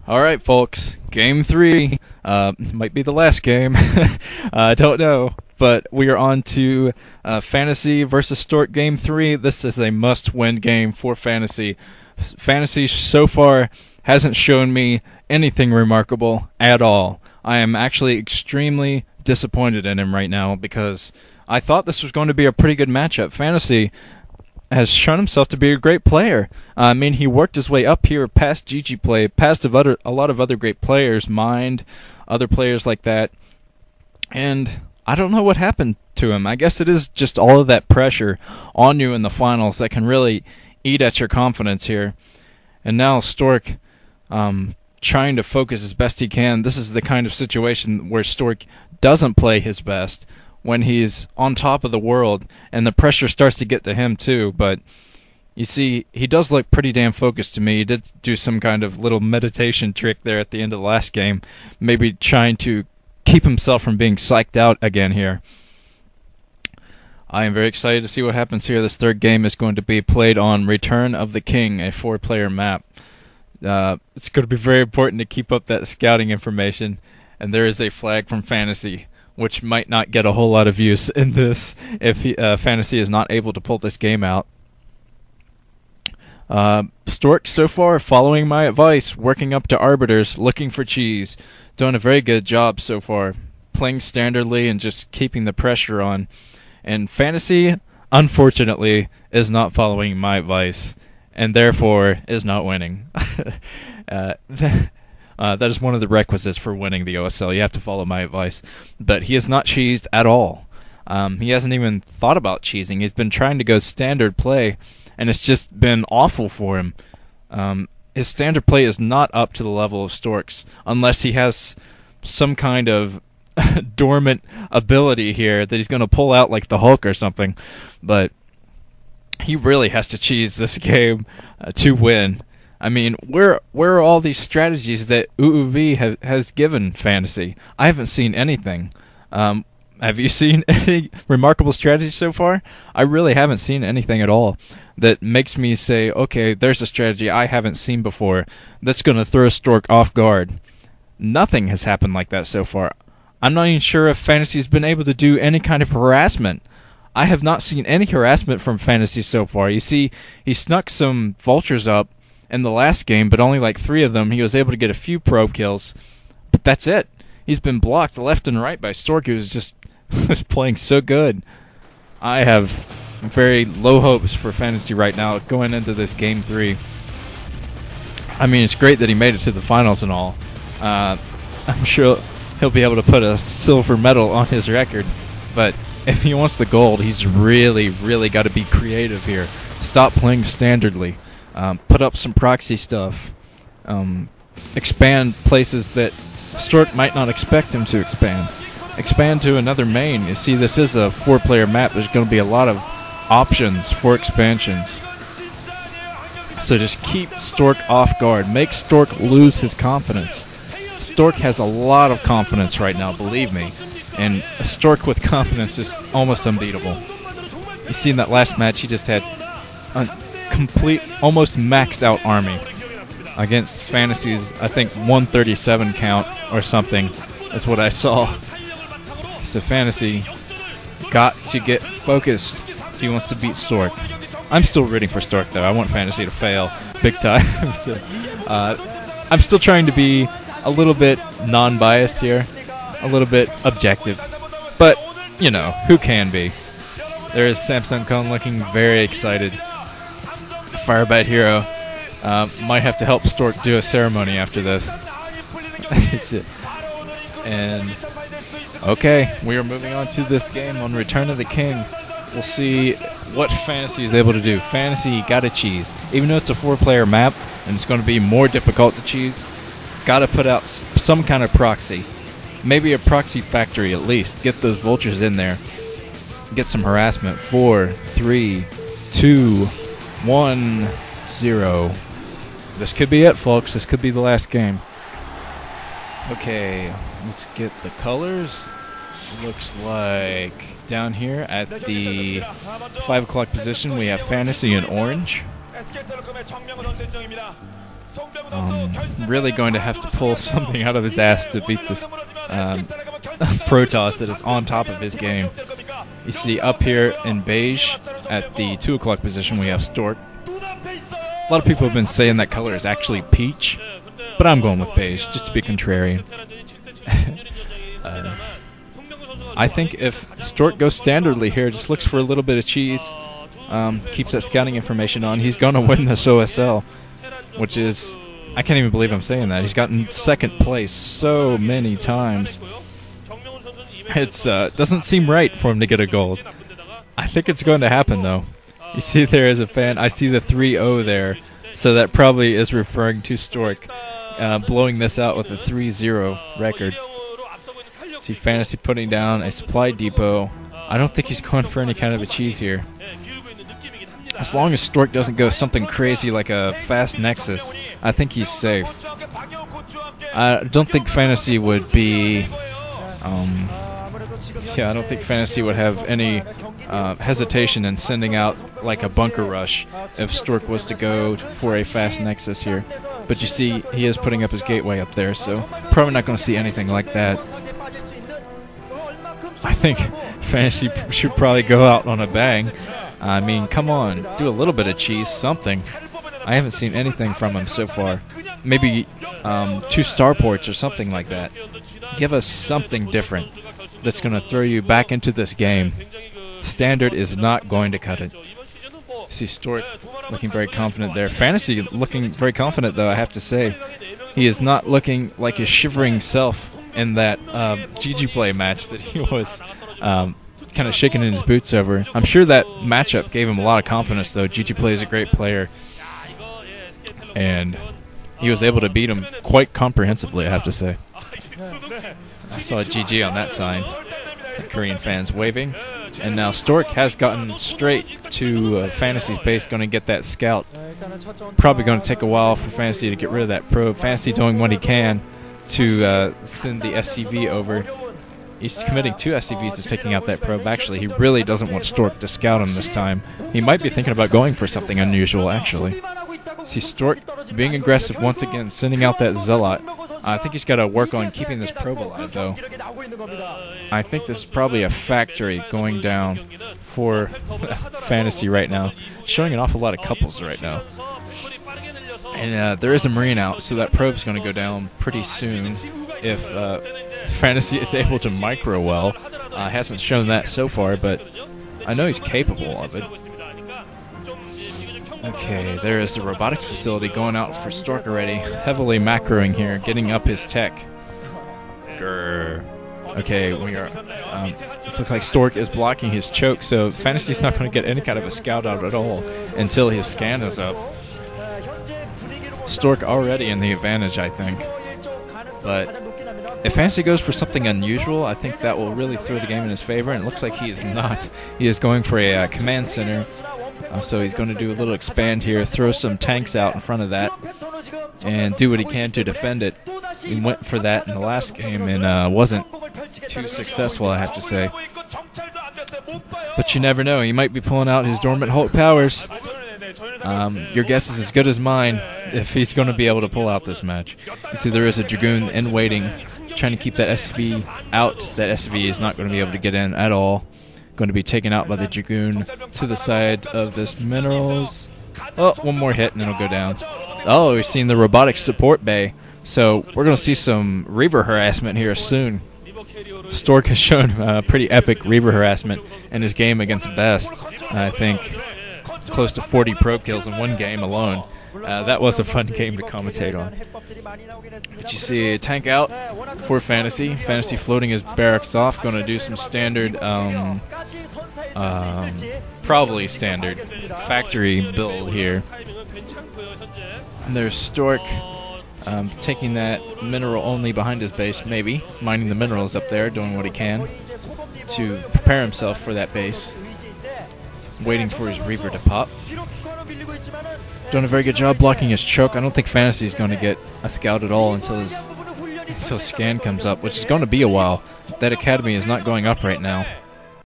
Alright folks, game 3, might be the last game, I don't know, but we are on to Fantasy versus Stork game 3. This is a must-win game for Fantasy. Fantasy so far hasn't shown me anything remarkable at all. I am actually extremely disappointed in him right now because I thought this was going to be a pretty good matchup. Fantasy has shown himself to be a great player. I mean, he worked his way up here past GG Play, past a lot of other great players, Mind, other players like that. And I don't know what happened to him. I guess it is just all of that pressure on you in the finals that can really eat at your confidence here. And now Stork trying to focus as best he can. This is the kind of situation where Stork doesn't play his best, when he's on top of the world, and the pressure starts to get to him too. But you see, he does look pretty damn focused to me. He did do some kind of little meditation trick there at the end of the last game, maybe trying to keep himself from being psyched out again here. I am very excited to see what happens here. This third game is going to be played on Return of the King, a 4-player map. It's going to be very important to keep up that scouting information, and there is a flag from Fantasy, which might not get a whole lot of use in this if Fantasy is not able to pull this game out. Stork so far following my advice, working up to Arbiters, looking for cheese, doing a very good job so far, playing standardly and just keeping the pressure on. And Fantasy, unfortunately, is not following my advice, and therefore is not winning. That is one of the requisites for winning the OSL. You have to follow my advice. But he has not cheesed at all. He hasn't even thought about cheesing. He's been trying to go standard play, and it's just been awful for him. His standard play is not up to the level of Stork's, unless he has some kind of dormant ability here that he's going to pull out like the Hulk or something. But he really has to cheese this game to win. I mean, where are all these strategies that UUV has given Fantasy? I haven't seen anything. Have you seen any remarkable strategies so far? I really haven't seen anything at all that makes me say, okay, there's a strategy I haven't seen before that's going to throw Stork off guard. Nothing has happened like that so far. I'm not even sure if Fantasy's been able to do any kind of harassment. I have not seen any harassment from Fantasy so far. You see, he snuck some vultures up in the last game, but only like 3 of them. He was able to get a few probe kills, but that's it. He's been blocked left and right by Stork, who was just playing so good. I have very low hopes for Fantasy right now going into this game 3. I mean, it's great that he made it to the finals and all. I'm sure he'll be able to put a silver medal on his record, but if he wants the gold, he's really got to be creative here. Stop playing standardly. Put up some proxy stuff. Expand places that Stork might not expect him to expand. Expand to another main. You see, this is a 4-player map. There's going to be a lot of options for expansions. So just keep Stork off guard. Make Stork lose his confidence. Stork has a lot of confidence right now, believe me. And a Stork with confidence is almost unbeatable. You see in that last match, he just had a complete, almost maxed out army against Fantasy's, I think, 137 count or something. That's what I saw. So Fantasy got to get focused if he wants to beat Stork. I'm still rooting for Stork, though. I want Fantasy to fail big time. So, I'm still trying to be a little bit non-biased here, a little bit objective. But, you know, who can be? There is Samsung Kong looking very excited. Firebite Hero might have to help Stork do a ceremony after this. And, okay, we are moving on to this game on Return of the King. We'll see what Fantasy is able to do. Fantasy got to cheese. Even though it's a 4-player map and it's going to be more difficult to cheese, got to put out some kind of proxy. Maybe a proxy factory at least. Get those vultures in there. Get some harassment. 4, 3, 2, 1, 0. This could be it, folks. This could be the last game. Okay, let's get the colors. Looks like down here at the 5 o'clock position we have Fantasy in orange. Really going to have to pull something out of his ass to beat this Protoss that is on top of his game. You see up here in Beige at the 2 o'clock position we have Stork. A lot of people have been saying that color is actually peach, but I'm going with Beige just to be contrarian. I think if Stork goes standardly here, just looks for a little bit of cheese, keeps that scouting information on, he's going to win this OSL, which is, I can't even believe I'm saying that. He's gotten second place so many times. It's doesn't seem right for him to get a gold. I think it's going to happen, though. You see there is a fan. I see the 3-0 there, so that probably is referring to Stork blowing this out with a 3-0 record. See Fantasy putting down a supply depot. I don't think he's going for any kind of a cheese here. As long as Stork doesn't go something crazy like a fast Nexus, I think he's safe. I don't think Fantasy would be... I don't think Fantasy would have any hesitation in sending out like a bunker rush if Stork was to go for a fast Nexus here. But you see, he is putting up his gateway up there, so probably not going to see anything like that. I think Fantasy should probably go out on a bang. I mean, come on, do a little bit of cheese, something. I haven't seen anything from him so far. Maybe 2 starports or something like that. Give us something different that's going to throw you back into this game. Standard is not going to cut it. See Stork looking very confident there. Fantasy looking very confident, though, I have to say. He is not looking like his shivering self in that GG Play match that he was kind of shaking in his boots over. I'm sure that matchup gave him a lot of confidence, though. GG Play is a great player. And he was able to beat him quite comprehensively, I have to say. I saw a GG on that sign. The Korean fans waving. And now Stork has gotten straight to Fantasy's base, going to get that scout. Probably going to take a while for Fantasy to get rid of that probe. Fantasy doing what he can to send the SCV over. He's committing 2 SCVs to taking out that probe. Actually, he really doesn't want Stork to scout him this time. He might be thinking about going for something unusual, actually. See Stork being aggressive once again, sending out that Zealot. I think he's got to work on keeping this probe alive, though. I think this is probably a factory going down for Fantasy right now. Showing an awful lot of couples right now. And there is a Marine out, so that probe's going to go down pretty soon if Fantasy is able to micro well. Hasn't shown that so far, but I know he's capable of it. Okay, there is the robotics facility going out for Stork already. Heavily macroing here, getting up his tech. Grr. Okay, we are. It looks like Stork is blocking his choke, so Fantasy's not going to get any kind of a scout out at all until his scan is up. Stork already in the advantage, I think. But if Fantasy goes for something unusual, I think that will really throw the game in his favor, and it looks like he is not. He is going for a command center. So he's going to do a little expand here, throw some tanks out in front of that, and do what he can to defend it. He went for that in the last game and wasn't too successful, I have to say. But you never know. He might be pulling out his dormant Hulk powers. Your guess is as good as mine if he's going to be able to pull out this match. You see there is a Dragoon in waiting, trying to keep that SV out. That SV is not going to be able to get in at all. Going to be taken out by the Dragoon to the side of this minerals. Oh, one more hit and it'll go down. Oh, we've seen the robotics support bay. So we're going to see some Reaver harassment here soon. Stork has shown pretty epic Reaver harassment in his game against Best. I think close to 40 probe kills in one game alone. That was a fun game to commentate on. But you see a tank out for Fantasy. Fantasy floating his barracks off. Going to do some standard, probably standard factory build here. And there's Stork taking that mineral only behind his base, maybe. Mining the minerals up there, doing what he can to prepare himself for that base. Waiting for his Reaver to pop. Doing a very good job blocking his choke. I don't think Fantasy is going to get a scout at all until his scan comes up, which is going to be a while. that academy is not going up right now.